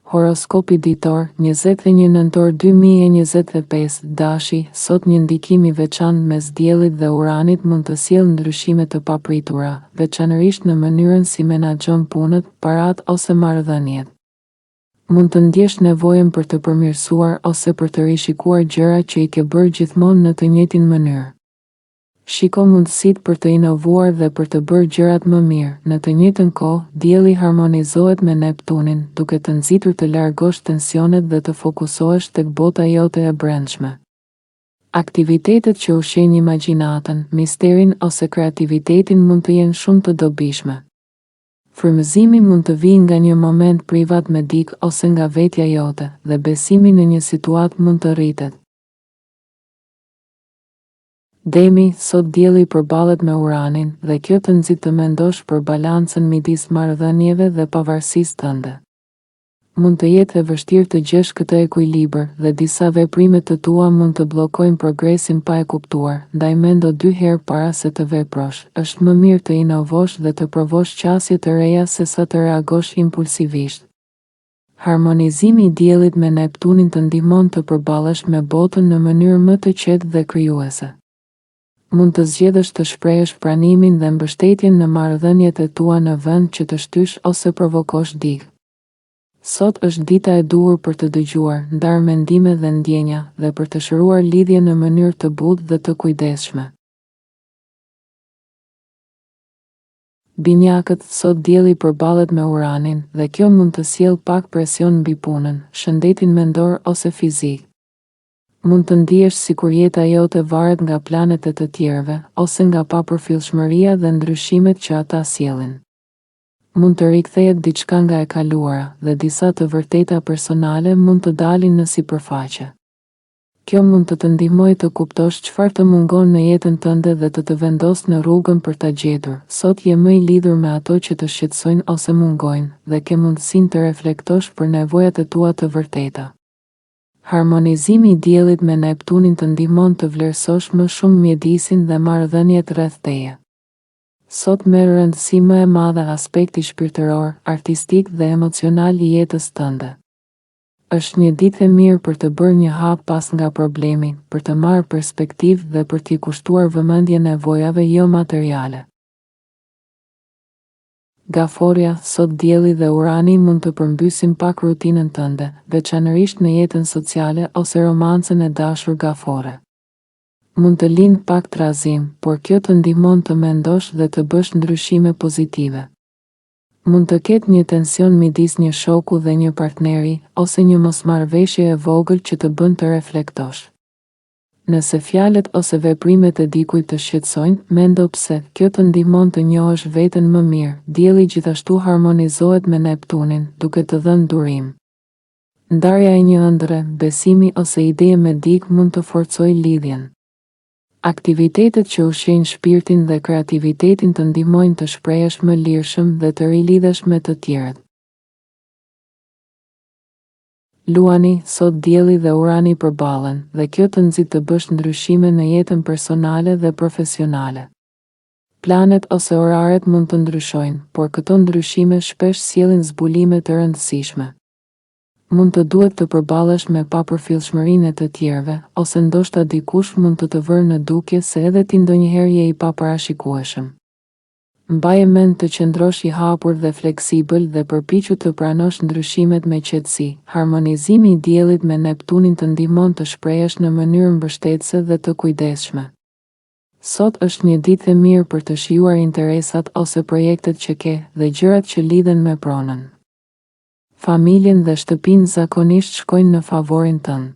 Horoskopi ditor, 21 nëntor 2025, dashi, sot një ndikim i veçantë mes diellit dhe uranit mund të sjellë ndryshime të papritura, veçanërisht në mënyrën si menaxhon punët, parat ose marrëdhëniet. Mund të ndjesh nevojën për të përmirësuar ose për të rishikuar gjëra që i ke bërë gjithmonë në të njëjtin mënyrë. Shiko mundësitë për të inovuar dhe për të bërë gjërat më mirë. Në të njëjtën kohë, dielli harmonizohet me Neptunin, duke të nxitur të largosh tensionet dhe të fokusohesh tek bota jote e brendshme. Aktivitetet që ushqejnë imagjinatën, misterin ose kreativitetin mund të jenë shumë të dobishme. Frymëzimi mund të vijë nga një moment privat me dikë ose nga vetja jote, dhe besimi në një situatë mund të rritet. Demi, sot dielli përballet me uranin dhe kjo të nxit të mendosh për balancën midis marrëdhënieve dhe pavarësisë tënde. Mund të jetë e vështirë të gjesh këtë ekuilibër dhe disa veprime të tua mund të bllokojnë progresin pa e kuptuar, ndaj mendo 2 herë para se të veprosh. Është më mirë të inovosh dhe të provosh qasje të reja sesa të reagosh impulsivisht. Harmonizimi i diellit me Neptunin të ndihmon të përballesh me botën në mënyrë më të qetë dhe krijuese. Mund të zgjedhësh të shprehësh pranimin dhe mbështetjen në marrëdhëniet e tua në vend që të shtysh ose provokosh dikë. Sot është dita e duhur për të dëgjuar, ndarë mendime dhe ndjenja, dhe për të shëruar lidhje në mënyrë të butë dhe të kujdesshme. Binjakët, sot dielli përballet me uranin dhe kjo mund të sjellë pak presion mbi punën, shëndetin mendor ose fizik. Mund të ndihesh sikur jeta jote varet nga planet e të tjerëve, ose nga papërfillshmëria dhe ndryshimet që ata sjellin. Mund të rikthehet diçka nga e kaluara dhe disa të vërteta personale mund të dalin në sipërfaqe. Kjo mund të të ndihmojë të kuptosh çfarë të mungon në jetën tënde dhe të vendosë në rrugën për ta gjetur. Sot je më i lidhur me ato që të shqetësojnë ose mungojnë dhe ke mundësinë të reflektosh për nevojat e tua të vërteta. Harmonizimi i diellit me Neptunin të ndihmon të vlerësosh më shumë mjedisin dhe marrëdhëniet rreth teje. Sot merr rëndësi më e madhe aspekti shpirtëror, artistik dhe emocional i jetës tënde. Është një ditë e mirë për të bërë një hap pas nga problemi, për të marrë perspektivë dhe për t'i kushtuar vëmendje nevojave jo materiale. Gaforja, sot dielli dhe urani mund të përmbysin pak rutinën tënde, veçanërisht në jetën sociale ose romancën e dashur gafore. Mund të lindë pak trazim, por kjo të ndihmon të mendosh dhe të bësh ndryshime pozitive. Mund të ketë një tension midis një shoku dhe një partneri, ose një mosmarrëveshje e vogël që të bën të reflektosh. Nëse fjalët ose veprimet e dikujt të shqetësojnë, mendo pse. Kjo të ndihmon të njohësh veten më mirë. Dielli gjithashtu harmonizohet me Neptunin, duke të dhënë durim. Ndarja e një ëndre, besimi ose ideje me dikë mund të forcojë lidhjen. Aktivitetet që ushqejnë shpirtin dhe kreativitetin të ndihmojnë të shprehesh më lirshëm dhe të rilidhesh me të tjerët. Luani, sot dielli dhe urani përballen, dhe kjo të nxit të bësh ndryshime në jetën personale dhe profesionale. Planet ose oraret mund të ndryshojnë, por këto ndryshime shpesh sjellin zbulime të rëndësishme. Mund të duhet të përballesh me papërfillshmërinë e të tjerëve, ose ndoshta dikush mund të të vërë në dukje se edhe ti ndonjëherë je i paparashikueshëm. Mbaje mend të qëndrosh i hapur dhe fleksibël dhe përpiqu të pranosh ndryshimet me qetësi. Harmonizimi i diellit me Neptunin të ndihmon të shprehesh në mënyrë mbështetëse dhe të kujdesshme. Sot është një ditë e mirë për të shijuar interesat ose projektet që ke dhe gjërat që lidhen me pronën. Familjen dhe shtëpinë zakonisht shkojnë në favorin tënd.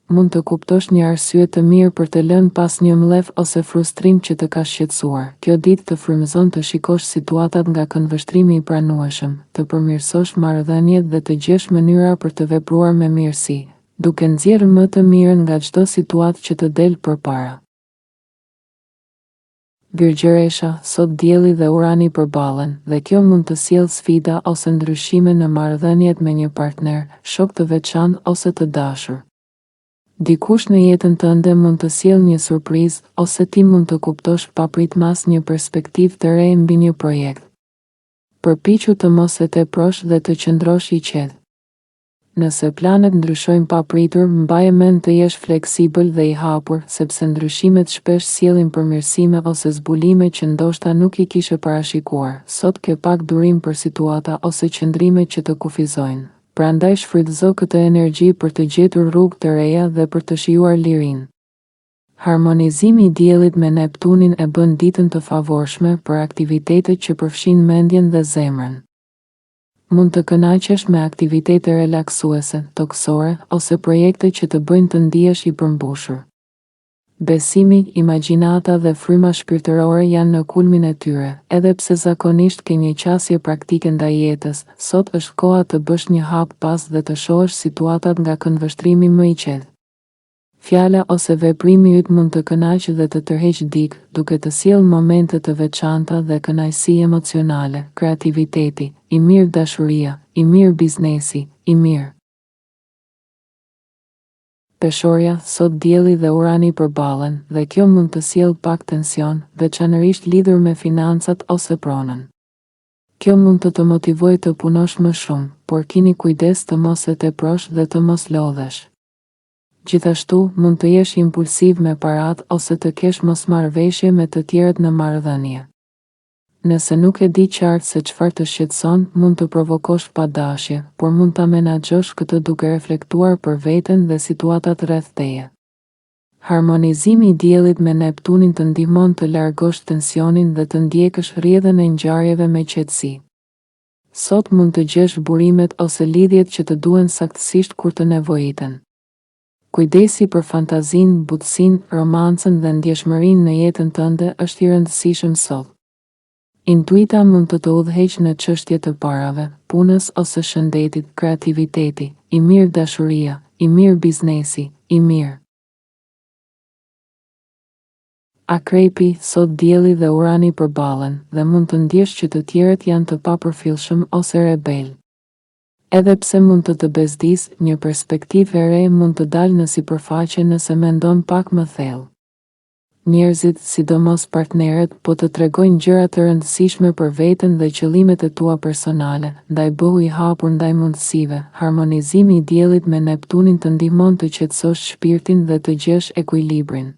Mund të kuptosh një arsye të mirë për të lënë pas një mlef ose frustrim që të ka shqetësuar. Kjo ditë të frymëzon të shikosh situatat nga këndvështrimi i pranueshëm, të përmirësosh marrëdhëniet dhe të gjesh mënyra për të vepruar me mirësi, duke nxjerrë më të mirën nga çdo situatë që të del përpara. Virgjëresha, sot dielli dhe urani përballen, dhe kjo mund të sjellë sfida ose ndryshime në marrëdhëniet me një partner, shok të veçantë ose të dashur. Dikush në jetën tënde mund të sjellë një surprizë ose ti mund të kuptosh papritmas një perspektivë të re mbi një projekt. Përpiqu të mos e teprosh dhe të qëndrosh i qetë. Nëse planet ndryshojnë papritur, mbaje mend të jesh fleksibël dhe i hapur, sepse ndryshimet shpesh sjellin përmirësime ose zbulime që ndoshta nuk i kishe parashikuar. Sot ke pak durim për situata ose qëndrime që të kufizojnë. Prandaj shfrytëzo këtë energji për të gjetur rrugë të reja dhe për të shijuar lirinë. Harmonizimi i diellit me Neptunin e bën ditën të favorshme për aktivitetet që përfshin mendjen dhe zemrën. Mund të kënaqesh me aktivitete relaksuese, toksore, ose projekte që të bëjnë të ndihesh i përmbushur. Besimi, imagjinata dhe fryma shpirtërore janë në kulmin e tyre, edhe pse zakonisht ke një qasje praktike ndaj jetës, sot është koha të bësh një hap pas dhe të shohësh situatat nga këndvështrimi më i qetë. Fjala ose veprimi yt mund të kënaqë dhe të tërheqë dikë, duke të sjellë momente të veçanta dhe kënaqësi emocionale, kreativiteti, i mirë dashuria, i mirë biznesi, i mirë. Peshorja, sot dielli dhe Urani përballen dhe kjo mund të sjellë pak tension, veçanërisht lidhur me financat ose pronën. Kjo mund të të motivojë të punosh më shumë, por kini kujdes të mos e teprosh dhe të mos lodhesh. Gjithashtu, mund të jesh impulsiv me parat ose të kesh mosmarrëveshje me të tjerët në marrëdhënie. Nëse nuk e di qartë se çfarë të shqetëson, mund të provokosh padashje, por mund ta menaxhosh këtë duke reflektuar për veten dhe situatat rreth teje. Harmonizimi i diellit me Neptunin të ndihmon të largosh tensionin dhe të ndjekësh rrjedhën e ngjarjeve me qetësi. Sot mund të gjesh burimet ose lidhjet që të duhen saktësisht kur të nevojiten. Kujdesi për fantazinë, butësinë, romancën dhe ndjeshmërinë në jetën tënde është i rëndësishëm sot. Intuita mund të udhëheqë në çështje të parave, punës ose shëndetit, kreativiteti, i mirë dashuria, i mirë biznesi, i mirë. Akrepi, sot dielli dhe Urani përballen dhe mund të ndjesh që të tjerët janë të papërfillshëm ose rebel. Edhe pse mund të bezdis, një perspektivë e re mund të dalë në sipërfaqe nëse mendon pak më thellë. Njerëzit, sidomos partnerët, po të tregojnë gjëra të rëndësishme për veten dhe qëllimet e tua personale, ndaj bëhu i hapur ndaj mundësive. Harmonizimi i diellit me Neptunin të ndihmon të qetësosh shpirtin dhe të gjesh ekuilibrin.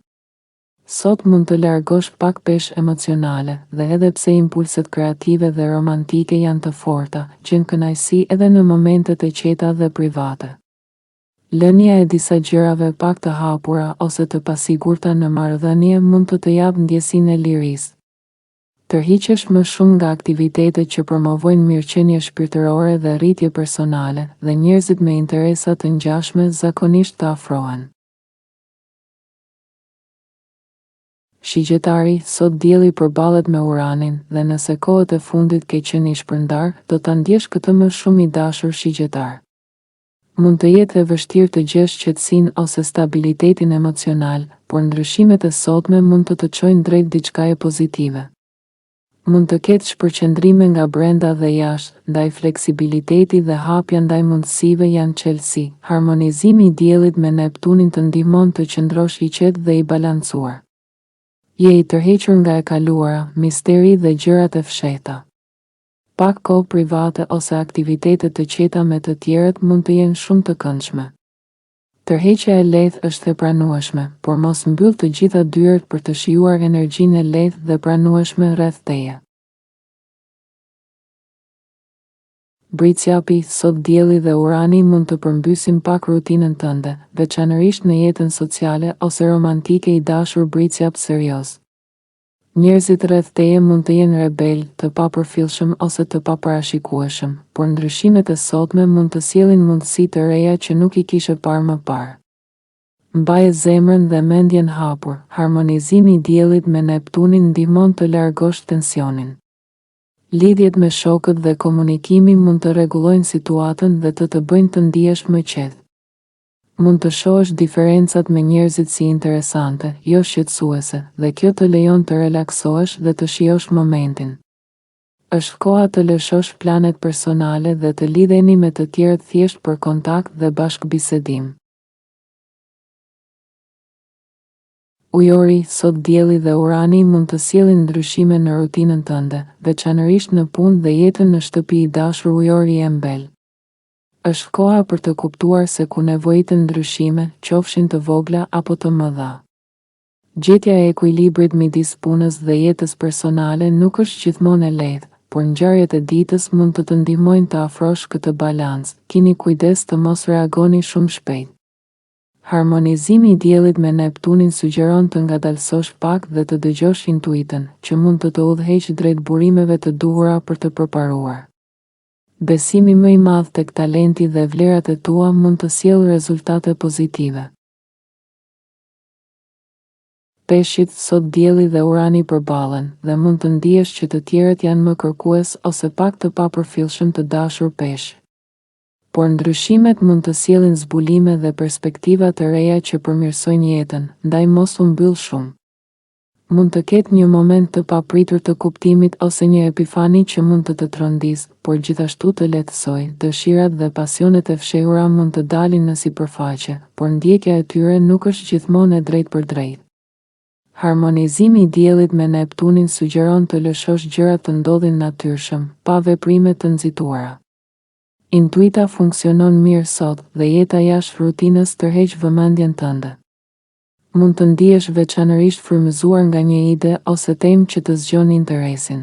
Sot mund të largosh pak peshë emocionale dhe edhe pse impulset kreative dhe romantike janë të forta, gjen kënaqësi edhe në momentet e qeta dhe private. Lënia e disa gjërave pak të hapura ose të pasigurta në marrëdhënie mund të japë ndjesinë e lirisë. Tërhiqesh më shumë nga aktivitetet që promovojnë mirëqenie shpirtërore dhe rritje personale, dhe njerëzit me interesa të ngjashme zakonisht të afrohen. Shigjetari, sot dielli përballet me Uranin dhe nëse kohët e fundit ke qenë i shpërndar, do ta ndjesh këtë më shumë i dashur shigjetar. Mund të jetë e vështirë të gjesh qetësinë ose stabilitetin emocional, por ndryshimet e sotme mund të çojnë drejt diçkaje pozitive. Mund të ketë shpërqendrime nga brenda dhe jashtë, ndaj fleksibiliteti dhe hapja ndaj mundësive janë çelësi. Harmonizimi i diellit me Neptunin të ndihmon të qëndrosh i qetë dhe i balancuar. Je i tërhequr nga e kaluara, misteri dhe gjërat e fshehta. Pak kohë private ose aktivitete të qeta me të tjerët mund të jenë shumë të këndshme. Tërheqja e lehtë është e pranueshme, por mos mbyll të gjitha dyert për të shijuar energjinë e lehtë dhe pranueshme rreth teje. Britsjapi, sot dielli dhe Urani mund të përmbysin pak rutinën tënde, veçanërisht në jetën sociale ose romantike i dashur britsjap serioz. Njerëzit rreth teje mund të jenë rebel, të papërfillshëm ose të paparashikueshëm, por ndryshimet e sotme mund të sjellin mundësi të reja që nuk i kishe parë më parë. Mbaje zemrën dhe mendjen hapur. Harmonizimi i diellit me Neptunin ndihmon të largosh tensionin. Lidhjet me shokët dhe komunikimi mund të rregullojnë situatën dhe të bëjnë të ndihesh më qetë. Mund të shohësh diferencat me njerëzit si interesante, jo shqetësuese, dhe kjo të lejon të relaksohesh dhe të shijosh momentin. Është koha të lëshosh planet personale dhe të lidheni me të tjerët thjesht për kontakt dhe bashkëbisedim. Ujori, sot dielli dhe Urani mund të sjellin ndryshime në rutinën tënde, veçanërisht në punë dhe jetën në shtëpi i dashur ujori i embël. Është koha për të kuptuar se ku nevojiten ndryshime, qofshin të vogla apo të mëdha. Gjetja e ekuilibrit midis punës dhe jetës personale nuk është gjithmonë e lehtë, por ngjarjet e ditës mund të të ndihmojnë të afrosh këtë balancë. Keni kujdes të mos reagoni shumë shpejt. Harmonizimi i diellit me Neptunin sugjeron të ngadalësosh pak dhe të dëgjosh intuitën, që mund të udhëheqë drejt burimeve të duhura për të përparuar. Besimi më i madh tek talenti dhe vlerat e tua mund të sjellë rezultate pozitive. Peshqit, sot dielli dhe Urani përballen dhe mund të ndihesh që të tjerët janë më kërkues ose pak të papërfillshëm të dashur peshq. Por ndryshimet mund të sjellin zbulime dhe perspektiva të reja që përmirësojnë jetën, ndaj mos u mbyll shumë. Mund të ketë një moment të papritur të kuptimit ose një epifani që mund të trondisë, por gjithashtu të lehtësojë. Dëshirat dhe pasionet e fshehura mund të dalin në sipërfaqe, por ndjekja e tyre nuk është gjithmonë e drejtë për drejtë. Harmonizimi i diellit me Neptunin sugjeron të lëshosh gjërat të ndodhin natyrshëm, pa veprime të nxituara. Intuita funksionon mirë sot dhe jeta jashtë rutinës tërheq vëmendjen tënde. Mund të ndihesh veçanërisht frymëzuar nga një ide ose temë që të zgjon interesin.